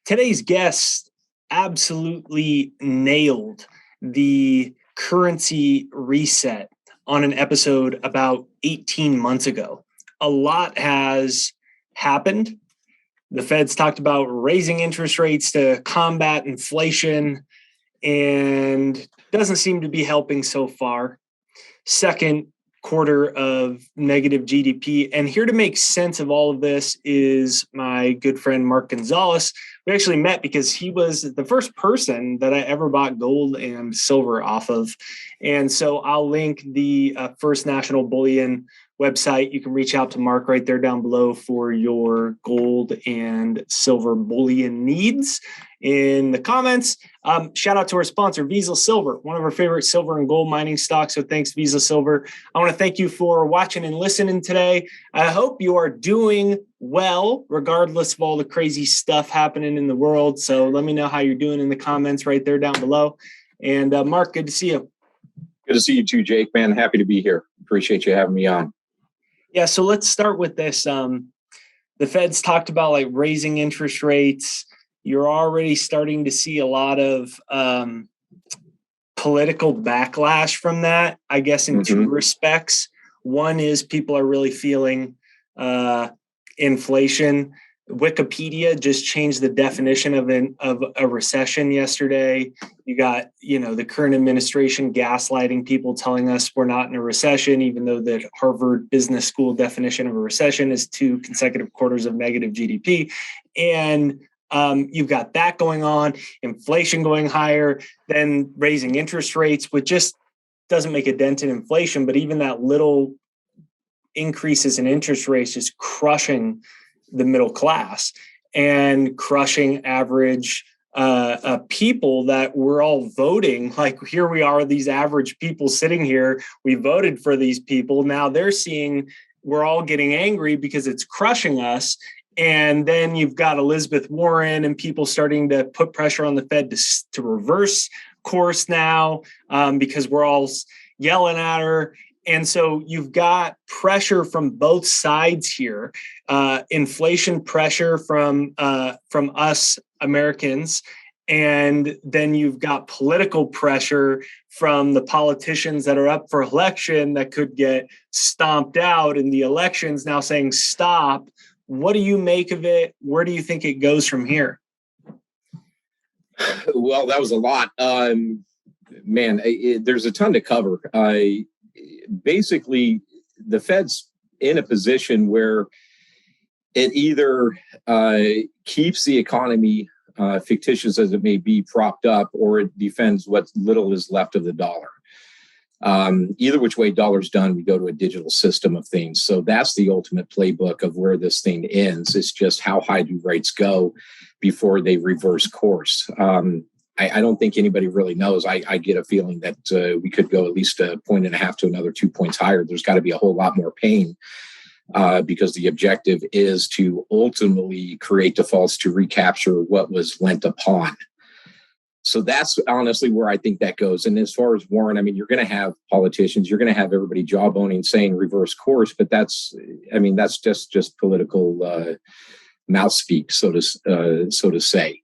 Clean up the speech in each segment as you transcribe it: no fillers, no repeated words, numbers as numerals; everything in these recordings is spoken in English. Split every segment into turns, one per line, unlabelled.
Today's guest absolutely nailed the currency reset on an episode about 18 months ago. A lot has happened. The Fed's talked about raising interest rates to combat inflation, and doesn't seem to be helping so far. Second quarter of negative GDP. And here to make sense of all of this is my good friend, Mark Gonzalez. We actually met because he was the first person that I ever bought gold and silver off of. And so I'll link the First National Bullion website. You can reach out to Mark right there down below for your gold and silver bullion needs in the comments. Shout out to our sponsor, Visa Silver, one of our favorite silver and gold mining stocks. So thanks, Visa Silver. I want to thank you for watching and listening today. I hope you are doing well, regardless of all the crazy stuff happening in the world. So let me know how you're doing in the comments right there down below. And Mark, good to see you.
Good to see you too, Jake, man. Happy to be here. Appreciate you having me on.
Yeah, so let's start with this. The Fed's talked about like raising interest rates. You're already starting to see a lot of political backlash from that, I guess, in two respects. One is people are really feeling inflation. Wikipedia just changed the definition of a recession yesterday. You got, the current administration gaslighting people, telling us we're not in a recession, even though the Harvard Business School definition of a recession is 2 consecutive quarters of negative GDP. And you've got that going on, inflation going higher, then raising interest rates, which just doesn't make a dent in inflation. But even that little increases in interest rates just crushing the middle class and crushing average people that we're all voting. Like, here we are, these average people sitting here. We voted for these people. Now they're seeing we're all getting angry because it's crushing us. And then you've got Elizabeth Warren and people starting to put pressure on the Fed to reverse course now because we're all yelling at her. And so you've got pressure from both sides here, inflation pressure from us Americans, and then you've got political pressure from the politicians that are up for election that could get stomped out in the elections now saying stop. What do you make of it? Where do you think it goes from here?
Well, that was a lot. There's a ton to cover. Basically, the Fed's in a position where it either keeps the economy, fictitious as it may be, propped up, or it defends what little is left of the dollar. Either which way dollar's done, we go to a digital system of things. So that's the ultimate playbook of where this thing ends. It's just how high do rates go before they reverse course. I don't think anybody really knows. I get a feeling that we could go at least 1.5 points to another 2 points higher. There's got to be a whole lot more pain because the objective is to ultimately create defaults to recapture what was lent upon. So that's honestly where I think that goes. And as far as Warren, I mean, you're going to have politicians, you're going to have everybody jawboning saying reverse course, but that's just political mouth speak, so to say.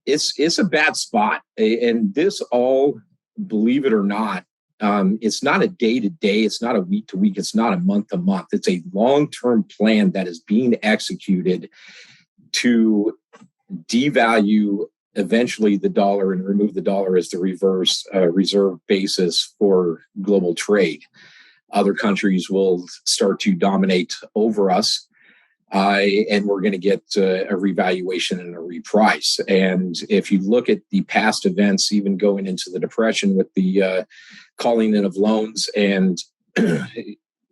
It's a bad spot, and this all, believe it or not, it's not a day to day, it's not a week to week, it's not a month to month. It's a long-term plan that is being executed to devalue eventually the dollar and remove the dollar as the reverse reserve basis for global trade. Other countries will start to dominate over us. And we're going to get a revaluation and a reprice. And if you look at the past events, even going into the Depression with the calling in of loans and,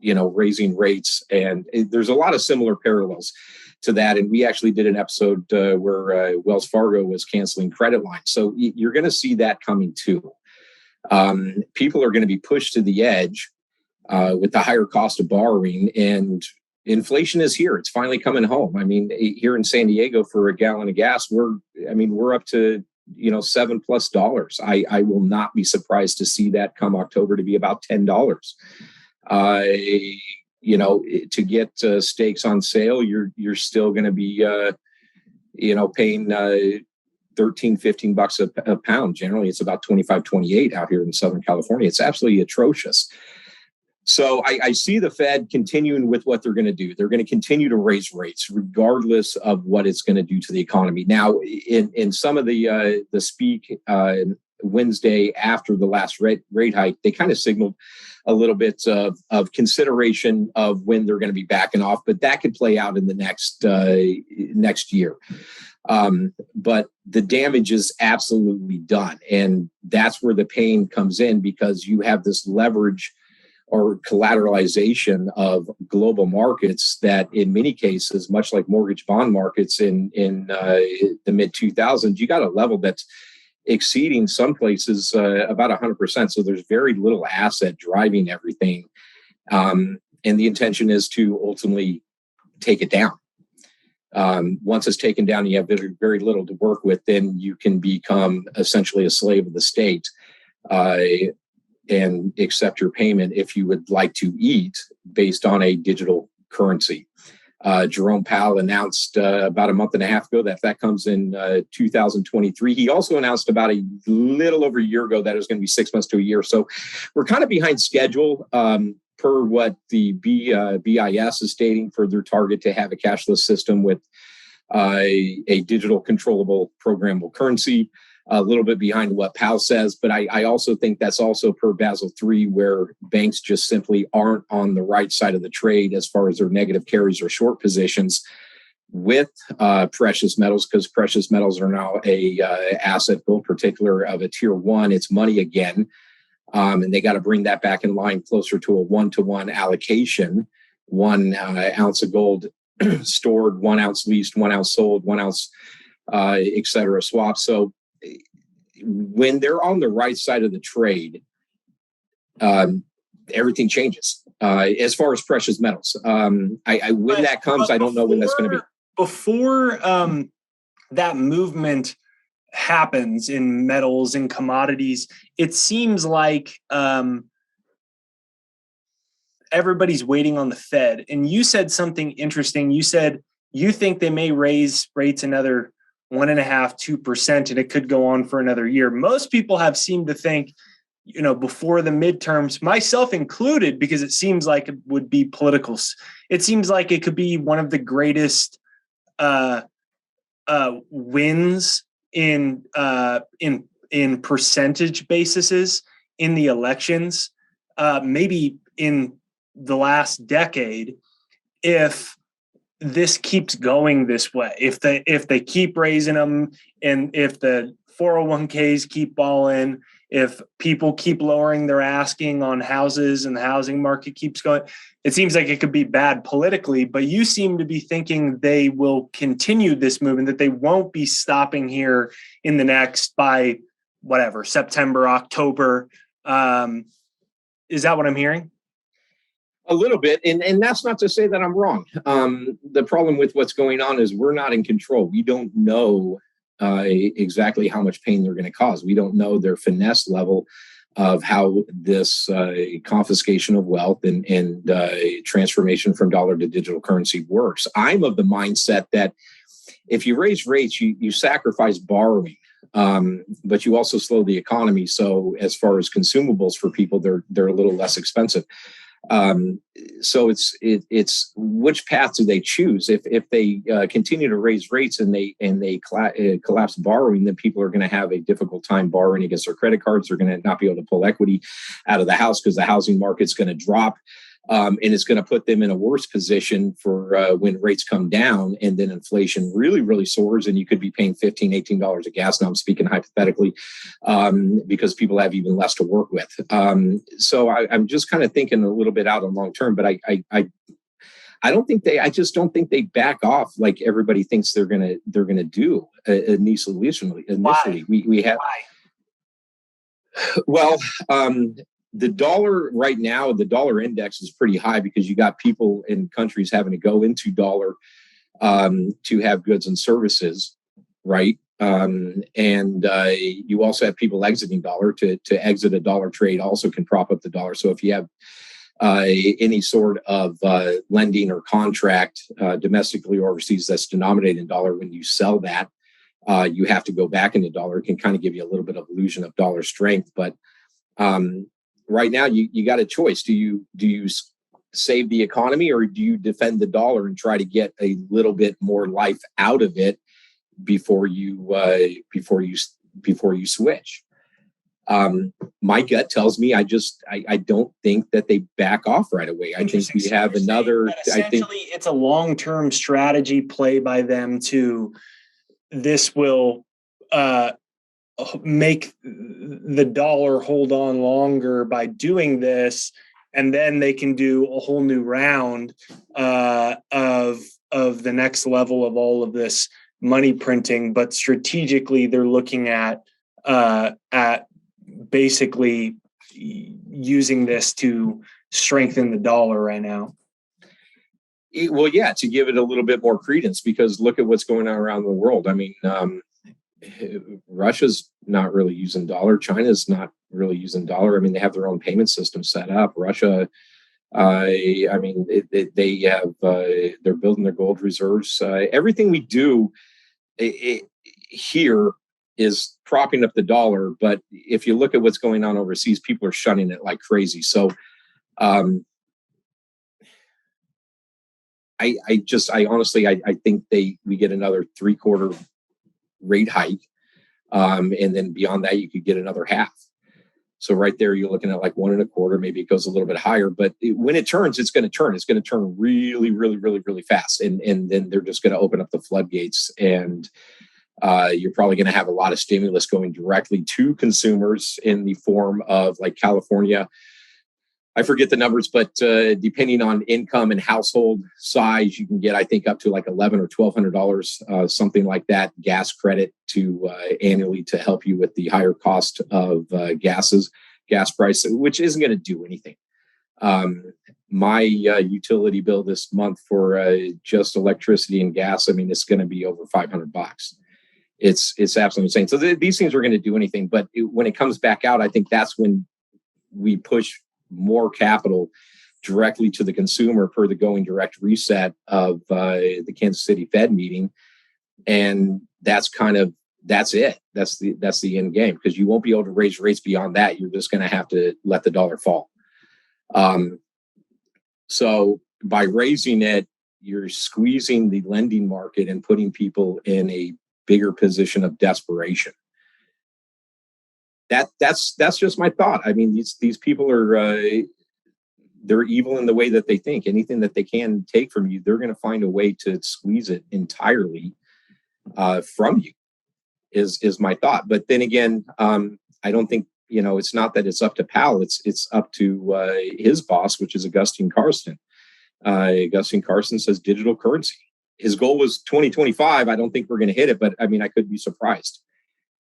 raising rates, and there's a lot of similar parallels to that. And we actually did an episode where Wells Fargo was canceling credit lines. So you're going to see that coming too. People are going to be pushed to the edge with the higher cost of borrowing, and inflation is here. It's finally coming home. I mean, here in San Diego, for a gallon of gas, we're up to, $7+ I will not be surprised to see that come October to be about $10. To get steaks on sale, you're still going to be, paying 13, 15 bucks a pound. Generally, it's about 25, 28 out here in Southern California. It's absolutely atrocious. So I see the Fed continuing with what they're going to do. They're going to continue to raise rates regardless of what it's going to do to the economy. Now, in some of the speak Wednesday after the last rate hike, they kind of signaled a little bit of consideration of when they're going to be backing off, but that could play out in the next year. But the damage is absolutely done. And that's where the pain comes in, because you have this leverage or collateralization of global markets that in many cases, much like mortgage bond markets in the mid 2000s, you got a level that's exceeding some places about 100%. So there's very little asset driving everything. And the intention is to ultimately take it down. Once it's taken down, you have very, very little to work with, then you can become essentially a slave of the state and accept your payment if you would like to eat based on a digital currency. Jerome Powell announced about a month and a half ago that that comes in 2023. He also announced about a little over a year ago that it was going to be 6 months to a year. So we're kind of behind schedule per what the BIS is stating for their target to have a cashless system with a digital controllable programmable currency. A little bit behind what Powell says, but I also think that's also per Basel III, where banks just simply aren't on the right side of the trade as far as their negative carries or short positions with precious metals, because precious metals are now a asset, gold in particular, of a tier one. It's money again, and they got to bring that back in line closer to a 1-to-1 allocation. 1 ounce of gold stored, 1 ounce leased, 1 ounce sold, 1 ounce, et cetera, swap. So when they're on the right side of the trade, everything changes as far as precious metals. When that comes, I don't know when that's going to be.
Before that movement happens in metals and commodities, it seems like everybody's waiting on the Fed. And you said something interesting. You said you think they may raise rates another 1.5%, 2%, and it could go on for another year. Most people have seemed to think, before the midterms, myself included, because it seems like it would be political. It seems like it could be one of the greatest wins in percentage basis in the elections, maybe in the last decade, if this keeps going this way. If they keep raising them, and if the 401ks keep balling, if people keep lowering their asking on houses and the housing market keeps going, it seems like it could be bad politically. But you seem to be thinking they will continue this movement, that they won't be stopping here in the next, by whatever, September, October. Is that what I'm hearing?
A little bit. And that's not to say that I'm wrong. The problem with what's going on is we're not in control. We don't know exactly how much pain they're going to cause. We don't know their finesse level of how this confiscation of wealth and transformation from dollar to digital currency works. I'm of the mindset that if you raise rates, you sacrifice borrowing, but you also slow the economy. So as far as consumables for people, they're a little less expensive. So it's which path do they choose? If they continue to raise rates and they collapse borrowing, then people are going to have a difficult time borrowing against their credit cards. They're going to not be able to pull equity out of the house because the housing market's going to drop. And it's going to put them in a worse position for when rates come down and then inflation really, really soars, and you could be paying $15, $18 a gas. Now I'm speaking hypothetically because people have even less to work with. So I'm just kind of thinking a little bit out on long term, but I just don't think they back off like everybody thinks they're gonna do initially.
Why?
We have. Well, the dollar right now, the dollar index is pretty high because you got people in countries having to go into dollar to have goods and services, right? And you also have people exiting dollar to exit a dollar trade also can prop up the dollar. So if you have any sort of lending or contract domestically or overseas that's denominated in dollar. When you sell that, you have to go back into dollar. It can kind of give you a little bit of illusion of dollar strength. But right now, you got a choice. Do you save the economy, or do you defend the dollar and try to get a little bit more life out of it before you switch? My gut tells me I don't think that they back off right away. I think we have another.
Essentially, it's a long-term strategy play by them to. This will make the dollar hold on longer by doing this, and then they can do a whole new round of the next level of all of this money printing. But strategically, they're looking at basically using this to strengthen the dollar right now.
Well, yeah, to give it a little bit more credence, because look at what's going on around the world. I mean, Russia's not really using dollar. China's not really using dollar. I mean, they have their own payment system set up. Russia, they have, they're building their gold reserves. Everything we do here is propping up the dollar. But if you look at what's going on overseas, people are shunning it like crazy. So, I honestly think we get another 3/4 rate hike. And then beyond that, you could get another half. So right there, you're looking at like 1 1/4, maybe it goes a little bit higher, but when it turns, it's going to turn. It's going to turn really, really, really, really fast. And then they're just going to open up the floodgates, and you're probably going to have a lot of stimulus going directly to consumers in the form of, like, California. I forget the numbers, but depending on income and household size, you can get, I think, up to like $1,100 or $1,200, something like that, gas credit to annually to help you with the higher cost of gas price, which isn't going to do anything. My utility bill this month for just electricity and gas, I mean, it's going to be over $500. It's absolutely insane. So these things are going to do anything, but when it comes back out, I think that's when we push more capital directly to the consumer per the going direct reset of the Kansas City Fed meeting. And that's it. That's the end game, because you won't be able to raise rates beyond that. You're just going to have to let the dollar fall. So by raising it, you're squeezing the lending market and putting people in a bigger position of desperation. That's just my thought. I mean, these people are they're evil in the way that they think. Anything that they can take from you, they're going to find a way to squeeze it entirely from you. Is my thought. But then again, I don't think, it's not that it's up to Powell. It's up to his boss, which is Augustine Carson. Augustine Carson says digital currency. His goal was 2025. I don't think we're going to hit it, but I mean, I could be surprised.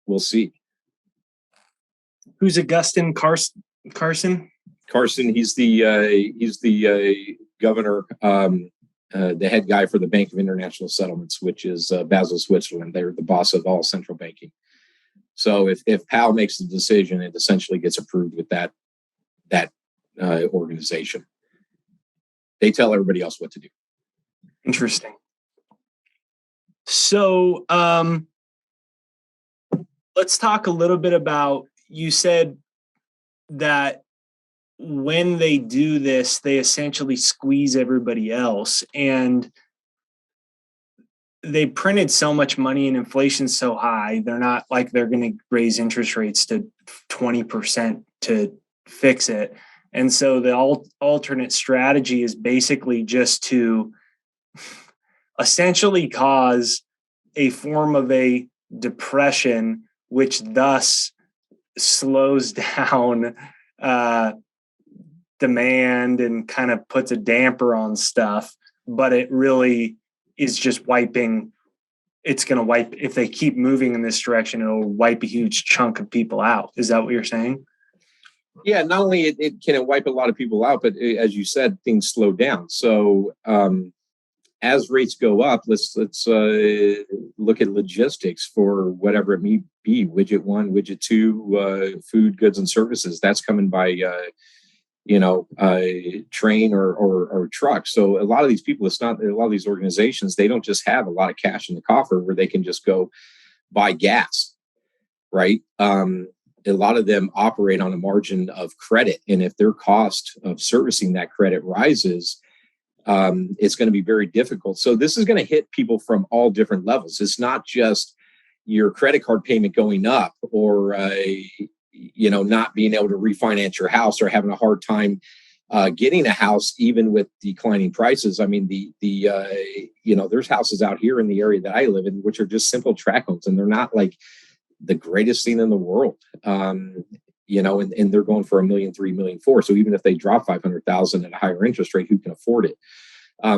We'll see.
Who's Augustine Carson?
Carson, he's the governor, the head guy for the Bank of International Settlements, which is Basel, Switzerland. They're the boss of all central banking. So if Powell makes the decision, it essentially gets approved with that organization. They tell everybody else what to do.
Interesting. So let's talk a little bit about, you said that when they do this, they essentially squeeze everybody else, and they printed so much money and inflation's so high. They're not like they're going to raise interest rates to 20% to fix it. And so the alternate strategy is basically just to essentially cause a form of a depression, which thus slows down demand and kind of puts a damper on stuff. But it really is just wiping. It's going to wipe, if they keep moving in this direction, it'll wipe a huge chunk of people out. Is that what you're saying?
Yeah, not only it can wipe a lot of people out, but as you said, things slow down. So as rates go up, let's look at logistics for whatever it may be. Widget 1, widget 2, food, goods, and services. That's coming by train or truck. So a lot of these people, a lot of these organizations, they don't just have a lot of cash in the coffer where they can just go buy gas, right? A lot of them operate on a margin of credit. And if their cost of servicing that credit rises, it's going to be very difficult. So this is going to hit people from all different levels. It's not just your credit card payment going up or, not being able to refinance your house or having a hard time getting a house, even with declining prices. I mean, there's houses out here in the area that I live in, which are just simple tract homes, and they're not like the greatest thing in the world. And they're going for $1.3 million, $1.4 million. So even if they drop 500,000 at a higher interest rate, who can afford it?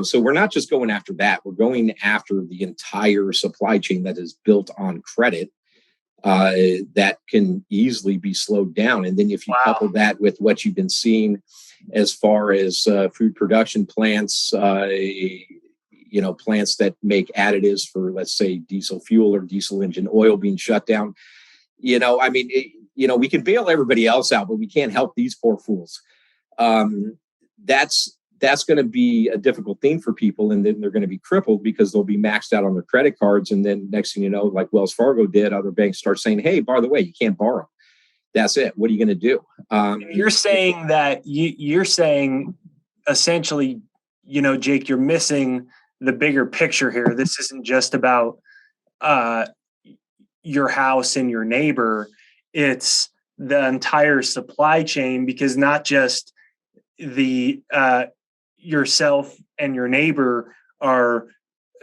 So we're not just going after that. We're going after the entire supply chain that is built on credit that can easily be slowed down. And then if you couple that with what you've been seeing as far as food production plants, plants that make additives for, let's say, diesel fuel or diesel engine oil being shut down, we can bail everybody else out, but we can't help these poor fools. That's going to be a difficult thing for people. And then they're going to be crippled because they'll be maxed out on their credit cards. And then next thing you know, like Wells Fargo did, other banks start saying, hey, by the way, you can't borrow. That's it. What are you going to do?
You're saying that you're saying essentially, Jake, you're missing the bigger picture here. This isn't just about your house and your neighbor. It's the entire supply chain, because not just the yourself and your neighbor are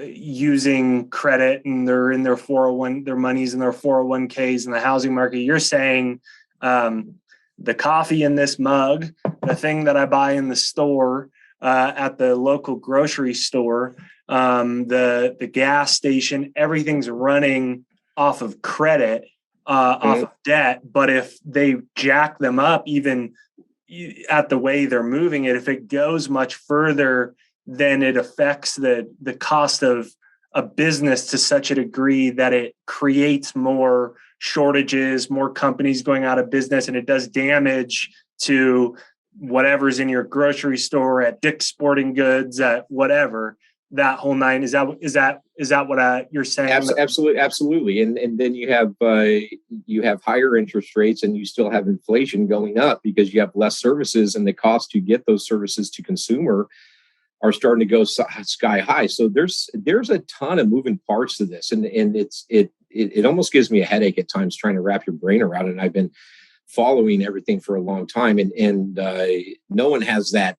using credit and they're in their their money's in their 401ks in the housing market. You're saying the coffee in this mug, the thing that I buy in the store, at the local grocery store, the gas station, everything's running off of credit, off of debt. But if they jack them up, even at the way they're moving it, if it goes much further, then it affects the cost of a business to such a degree that it creates more shortages, more companies going out of business, and it does damage to whatever's in your grocery store, at Dick's Sporting Goods, at whatever, that whole nine. Is that what you're saying?
Absolutely. And then you have higher interest rates, and you still have inflation going up because you have less services, and the cost to get those services to consumer are starting to go sky high. So there's a ton of moving parts to this, and it almost gives me a headache at times trying to wrap your brain around it. And I've been following everything for a long time, and no one has that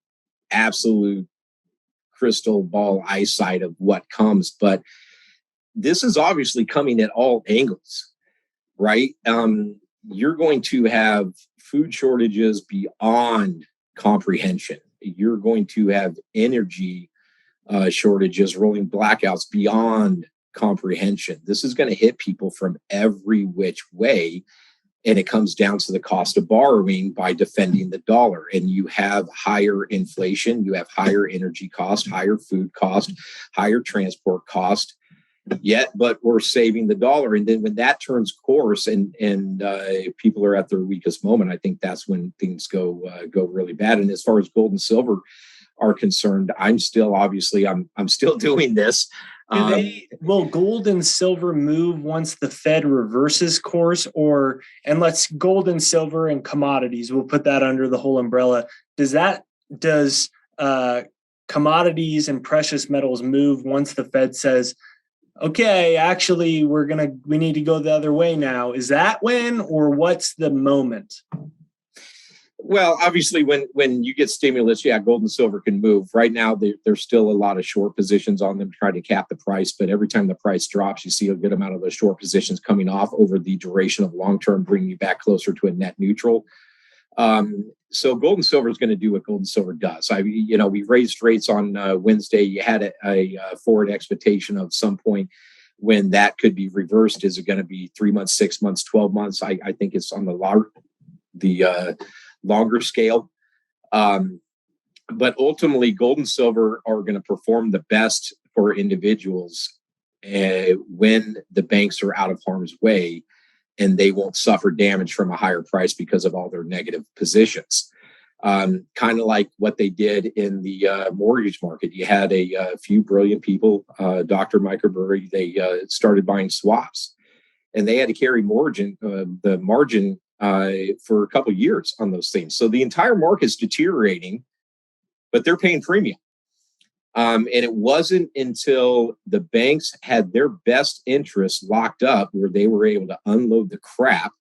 absolute crystal ball eyesight of what comes, but this is obviously coming at all angles, right? You're going to have food shortages beyond comprehension. You're going to have energy shortages, rolling blackouts beyond comprehension. This is going to hit people from every which way. And it comes down to the cost of borrowing by defending the dollar. And you have higher inflation, you have higher energy cost, higher food cost, higher transport cost. But we're saving the dollar. And then when that turns course and people are at their weakest moment, I think that's when things go really bad. And as far as gold and silver are concerned, I'm still doing this.
Will gold and silver move once the Fed reverses course, and let's gold and silver and commodities, we'll put that under the whole umbrella. Does commodities and precious metals move once the Fed says, okay, actually we need to go the other way now? Is that when, or what's the moment?
Well, obviously, when you get stimulus, gold and silver can move. Right now, there's still a lot of short positions on them trying to cap the price. But every time the price drops, you see a good amount of those short positions coming off over the duration of long term, bringing you back closer to a net neutral. So gold and silver is going to do what gold and silver does. We raised rates on Wednesday. You had a forward expectation of some point when that could be reversed. Is it going to be 3 months, 6 months, 12 months? I think it's on the longer scale. But ultimately, gold and silver are going to perform the best for individuals when the banks are out of harm's way and they won't suffer damage from a higher price because of all their negative positions. kind of like what they did in the mortgage market. You had a few brilliant people, Dr. Microburry, they started buying swaps, and they had to carry the margin for a couple of years on those things. So the entire market's deteriorating, but they're paying premium. And it wasn't until the banks had their best interests locked up where they were able to unload the crap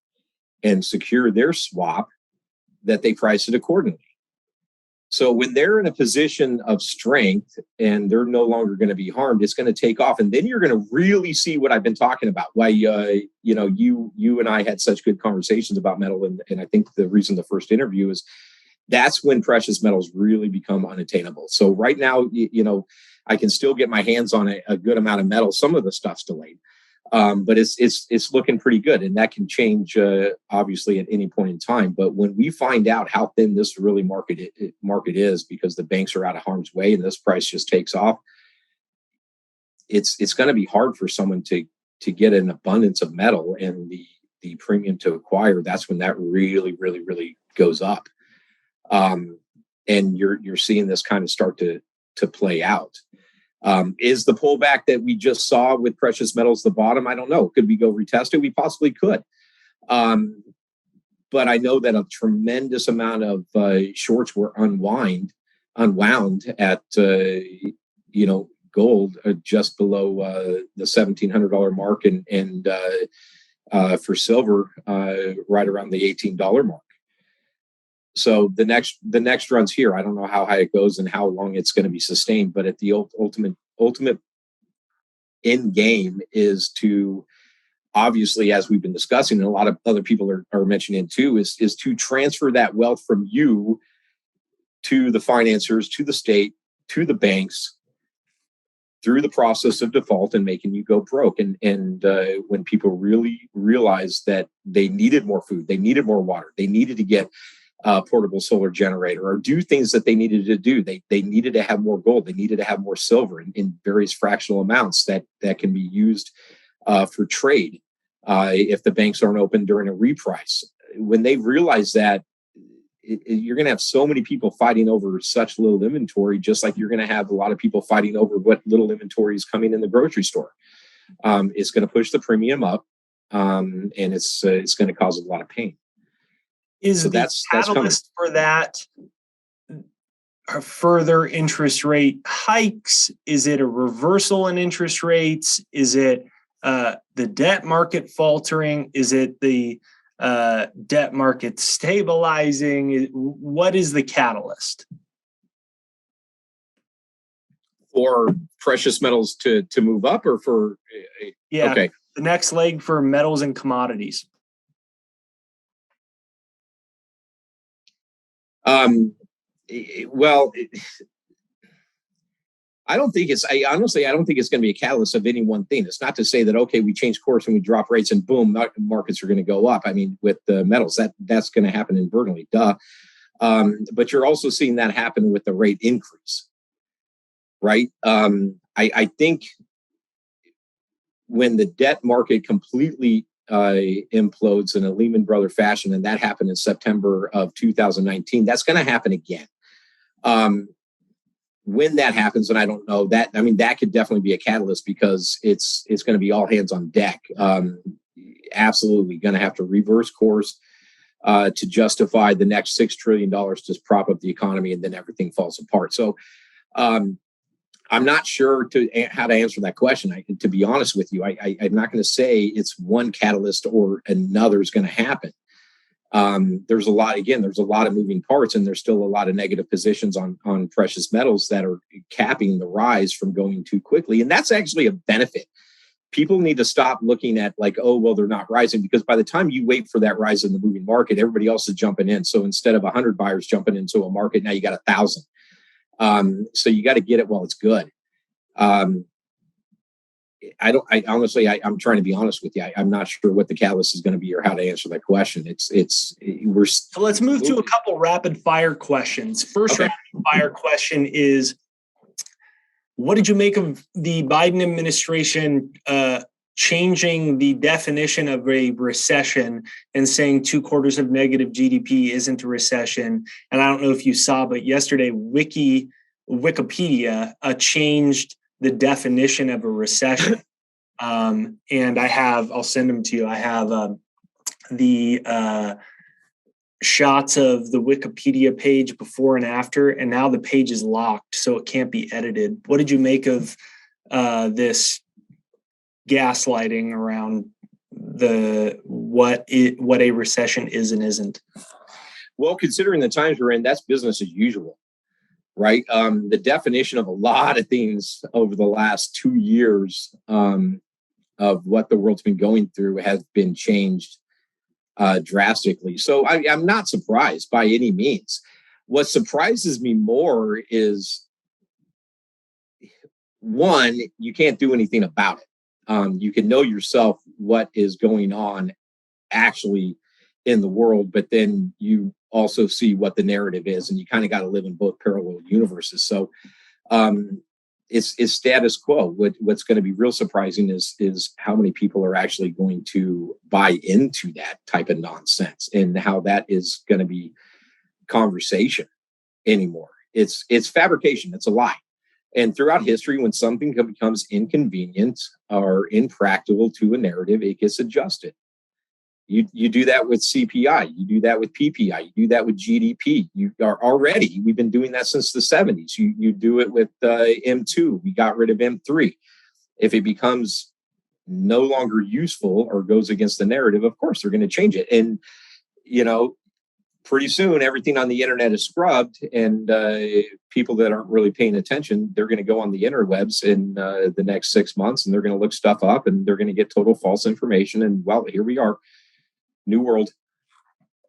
and secure their swap that they priced it accordingly. So when they're in a position of strength and they're no longer going to be harmed, it's going to take off. And then you're going to really see what I've been talking about, why, you and I had such good conversations about metal. And I think the reason the first interview is that's when precious metals really become unattainable. So right now, I can still get my hands on a good amount of metal. Some of the stuff's delayed. But it's looking pretty good, and that can change obviously at any point in time. But when we find out how thin this really market is, because the banks are out of harm's way and this price just takes off, it's going to be hard for someone to get an abundance of metal, and the premium to acquire. That's when that really, really, really goes up, and you're seeing this kind of start to play out. Is the pullback that we just saw with precious metals the bottom? I don't know. Could we go retest it? We possibly could. But I know that a tremendous amount of shorts were unwound at, gold just below the $1,700 mark, and for silver right around the $18 mark. So the next run's here. I don't know how high it goes and how long it's going to be sustained, but at the ultimate end game is to, obviously, as we've been discussing, and a lot of other people are mentioning too, is to transfer that wealth from you to the financiers, to the state, to the banks, through the process of default and making you go broke. And when people really realized that they needed more food, they needed more water, they needed to get portable solar generator or do things that they needed to do. They needed to have more gold. They needed to have more silver in various fractional amounts that can be used for trade if the banks aren't open during a reprice. When they realize that, you're going to have so many people fighting over such little inventory, just like you're going to have a lot of people fighting over what little inventory is coming in the grocery store. It's going to push the premium up, and it's going to cause a lot of pain.
Is the catalyst for that further interest rate hikes? Is it a reversal in interest rates? Is it the debt market faltering? Is it the debt market stabilizing? What is the catalyst?
For precious metals to move up, or for...
Yeah,
okay.
The next leg for metals and commodities.
Well, I don't think it's going to be a catalyst of any one thing. It's not to say that, okay, we change course and we drop rates and boom, markets are going to go up. I mean, with the metals, that's going to happen inadvertently, duh. But you're also seeing that happen with the rate increase, right? I think when the debt market completely implodes in a Lehman Brothers fashion, and that happened in September of 2019, that's going to happen again. When that happens, and I don't know that, I mean, that could definitely be a catalyst, because it's going to be all hands on deck. Absolutely going to have to reverse course to justify the next $6 trillion to prop up the economy, and then everything falls apart. So I'm not sure how to answer that question. To be honest with you, I'm not going to say it's one catalyst or another is going to happen. There's a lot of moving parts, and there's still a lot of negative positions on precious metals that are capping the rise from going too quickly. And that's actually a benefit. People need to stop looking at like, oh, well, they're not rising, because by the time you wait for that rise in the moving market, everybody else is jumping in. So instead of 100 buyers jumping into a market, now you got 1,000. So you got to get it while it's good. I'm trying to be honest with you. I'm not sure what the catalyst is going to be or how to answer that question. So
let's move to a couple rapid fire questions. First rapid fire question is, what did you make of the Biden administration changing the definition of a recession and saying 2 quarters of negative GDP isn't a recession. And I don't know if you saw, but yesterday Wikipedia changed the definition of a recession. And I'll send them to you. I have the shots of the Wikipedia page before and after, and now the page is locked, so it can't be edited. What did you make of this gaslighting around what a recession is and isn't?
Well, considering the times we're in, that's business as usual, right? The definition of a lot of things over the last 2 years of what the world's been going through has been changed drastically. So I'm not surprised by any means. What surprises me more is, one, you can't do anything about it. You can know yourself what is going on actually in the world, but then you also see what the narrative is, and you kind of got to live in both parallel universes. So it's status quo. What's going to be real surprising is how many people are actually going to buy into that type of nonsense, and how that is going to be conversation anymore. It's fabrication. It's a lie. And throughout history, when something becomes inconvenient or impractical to a narrative, it gets adjusted. You do that with CPI, you do that with PPI, you do that with GDP. We've been doing that since the 70s. You do it with M2. We got rid of M3. If it becomes no longer useful or goes against the narrative, of course, they're going to change it. And, pretty soon, everything on the internet is scrubbed, and people that aren't really paying attention, they're going to go on the interwebs in the next 6 months, and they're going to look stuff up, and they're going to get total false information. And well, here we are. New world.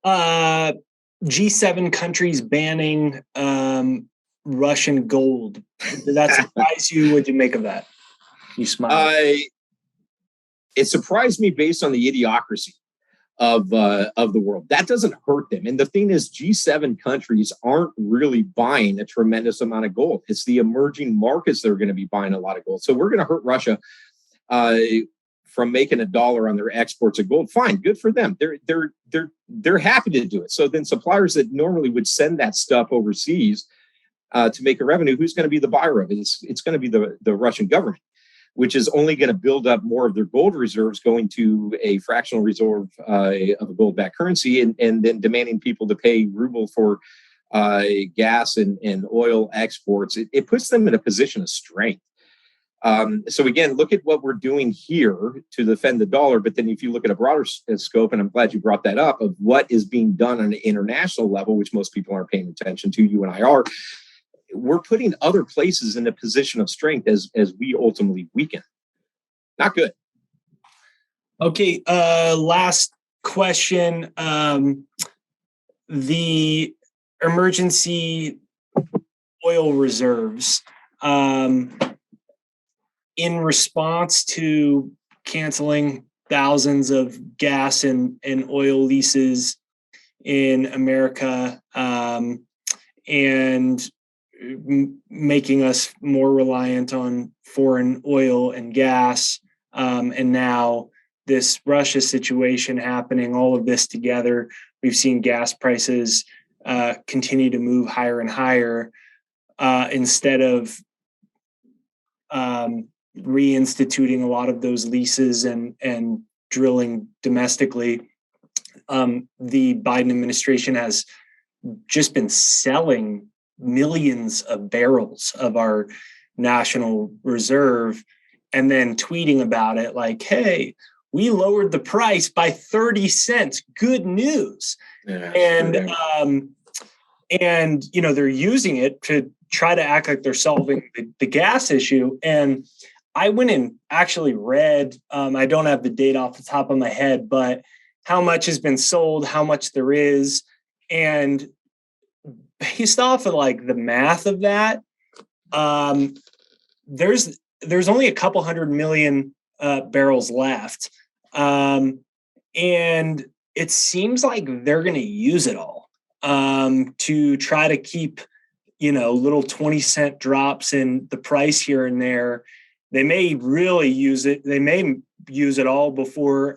G7 countries banning Russian gold. Did that surprise you? What did you make of that? You smiled.
It surprised me based on the idiocracy of the world. That doesn't hurt them. And the thing is, G7 countries aren't really buying a tremendous amount of gold. It's the emerging markets that are going to be buying a lot of gold. So we're going to hurt Russia from making $1 on their exports of gold. Fine, good for them. They're happy to do it. So then suppliers that normally would send that stuff overseas to make a revenue, who's going to be the buyer of it? It's going to be the Russian government, which is only going to build up more of their gold reserves, going to a fractional reserve of a gold-backed currency, and then demanding people to pay ruble for gas and oil exports. It puts them in a position of strength. So again, look at what we're doing here to defend the dollar. But then if you look at a broader scope, and I'm glad you brought that up, of what is being done on an international level, which most people aren't paying attention to, you and I are, we're putting other places in a position of strength as we ultimately weaken. Not good.
Okay. Last question. The emergency oil reserves. In response to canceling thousands of gas and oil leases in America, and making us more reliant on foreign oil and gas, and now this Russia situation happening, all of this together, we've seen gas prices continue to move higher and higher, instead of reinstituting a lot of those leases and drilling domestically. The Biden administration has just been selling millions of barrels of our national reserve and then tweeting about it like, hey, we lowered the price by 30 cents. Good news. Yeah, and they're using it to try to act like they're solving the gas issue. And I went and actually read, I don't have the data off the top of my head, but how much has been sold, how much there is. And based off of like the math of that, there's only a couple 100 million barrels left. And it seems like they're going to use it all to try to keep, little 20-cent drops in the price here and there. They may really use it. They may use it all before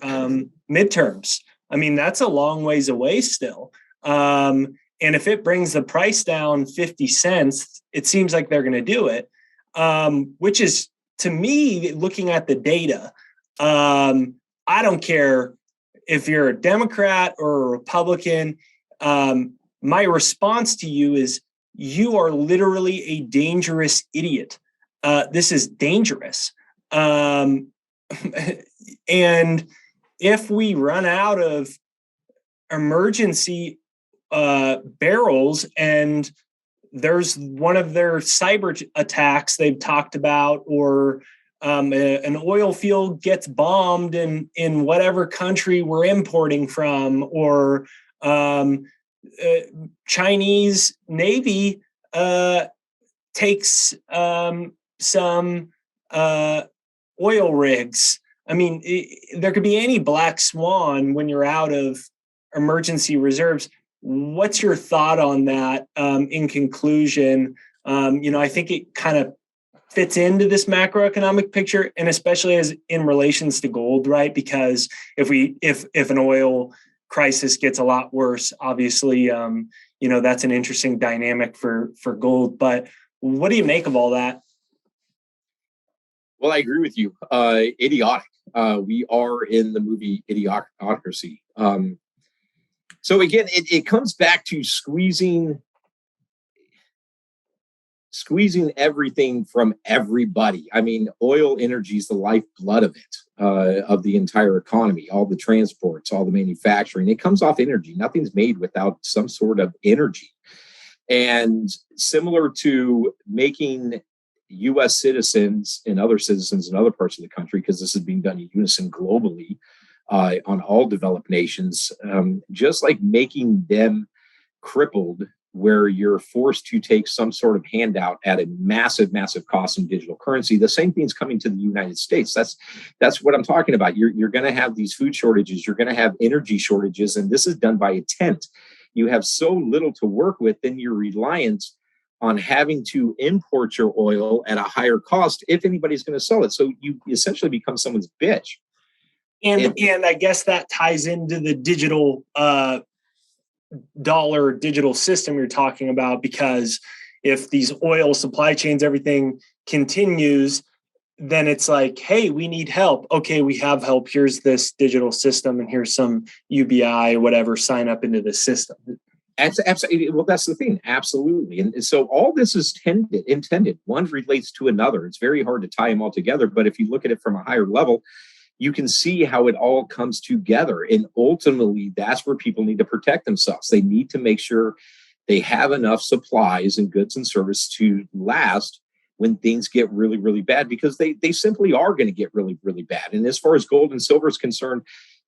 midterms. I mean, that's a long ways away still. And if it brings the price down 50 cents, it seems like they're going to do it, which is, to me, looking at the data, I don't care if you're a Democrat or a Republican. My response to you is, you are literally a dangerous idiot. This is dangerous. And if we run out of emergency barrels, and there's one of their cyber attacks they've talked about, or an oil field gets bombed in whatever country we're importing from, or Chinese Navy takes some oil rigs. I mean, there could be any black swan when you're out of emergency reserves. What's your thought on that? In conclusion, I think it kind of fits into this macroeconomic picture, and especially as in relations to gold, right? Because if an oil crisis gets a lot worse, obviously, that's an interesting dynamic for gold. But what do you make of all that?
Well, I agree with you. Idiotic. We are in the movie Idiocracy. So again, it comes back to squeezing everything from everybody. I mean, oil energy is the lifeblood of it, of the entire economy, all the transports, all the manufacturing. It comes off energy. Nothing's made without some sort of energy. And similar to making U.S. citizens and other citizens in other parts of the country, because this is being done in unison globally on all developed nations, just like making them crippled, where you're forced to take some sort of handout at a massive, massive cost in digital currency. The same thing's coming to the United States. That's what I'm talking about. You're going to have these food shortages. You're going to have energy shortages, and this is done by intent. You have so little to work with, then you're reliant on having to import your oil at a higher cost if anybody's going to sell it. So you essentially become someone's bitch.
And I guess that ties into the digital dollar digital system you're talking about, because if these oil supply chains, everything continues, then it's like, hey, we need help. Okay, we have help. Here's this digital system, and here's some UBI, whatever, sign up into the system.
Absolutely. Well, that's the thing. Absolutely. And so all this is intended. One relates to another. It's very hard to tie them all together. But if you look at it from a higher level, you can see how it all comes together. And ultimately, that's where people need to protect themselves. They need to make sure they have enough supplies and goods and service to last when things get really, really bad, because they simply are going to get really, really bad. And as far as gold and silver is concerned,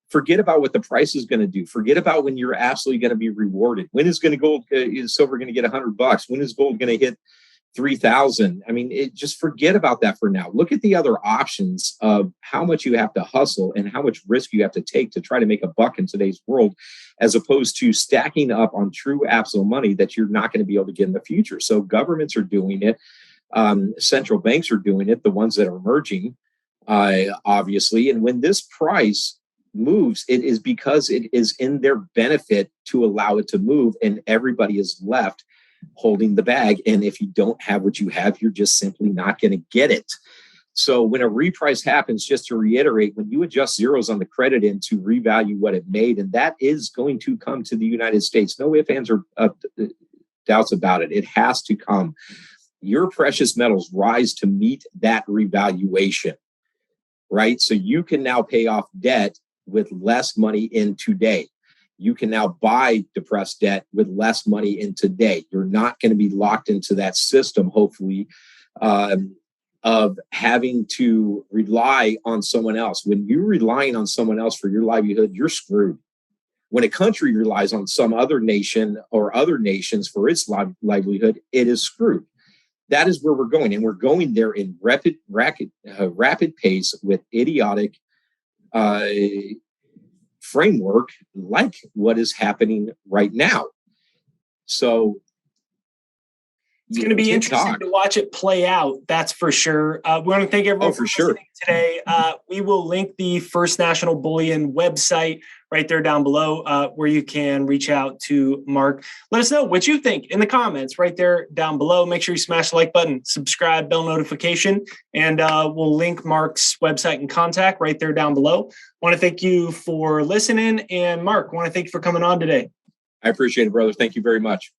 forget about what the price is going to do. Forget about when you're absolutely going to be rewarded. When is silver going to get $100? When is gold going to hit 3,000? I mean, just forget about that for now. Look at the other options of how much you have to hustle and how much risk you have to take to try to make a buck in today's world, as opposed to stacking up on true absolute money that you're not going to be able to get in the future. So governments are doing it. Central banks are doing it, the ones that are emerging, obviously. And when this price moves, it is because it is in their benefit to allow it to move, and everybody is left holding the bag. And if you don't have what you have, you're just simply not going to get it. So when a reprice happens, just to reiterate, when you adjust zeros on the credit end to revalue what it made, and that is going to come to the United States, no ifs, ands, or doubts about it. It has to come. Your precious metals rise to meet that revaluation, right? So you can now pay off debt with less money in today. You can now buy depressed debt with less money in today. You're not going to be locked into that system, hopefully, of having to rely on someone else. When you're relying on someone else for your livelihood, you're screwed. When a country relies on some other nation or other nations for its livelihood, it is screwed. That is where we're going. And we're going there in rapid pace with idiotic framework like what is happening right now. So
It's going to be interesting to watch it play out. That's for sure. We want to thank everyone for listening today. We will link the First National Bullion website right there down below, where you can reach out to Mark. Let us know what you think in the comments right there down below. Make sure you smash the like button, subscribe, bell notification, and we'll link Mark's website and contact right there down below. Want to thank you for listening. And Mark, want to thank you for coming on today.
I appreciate it, brother. Thank you very much.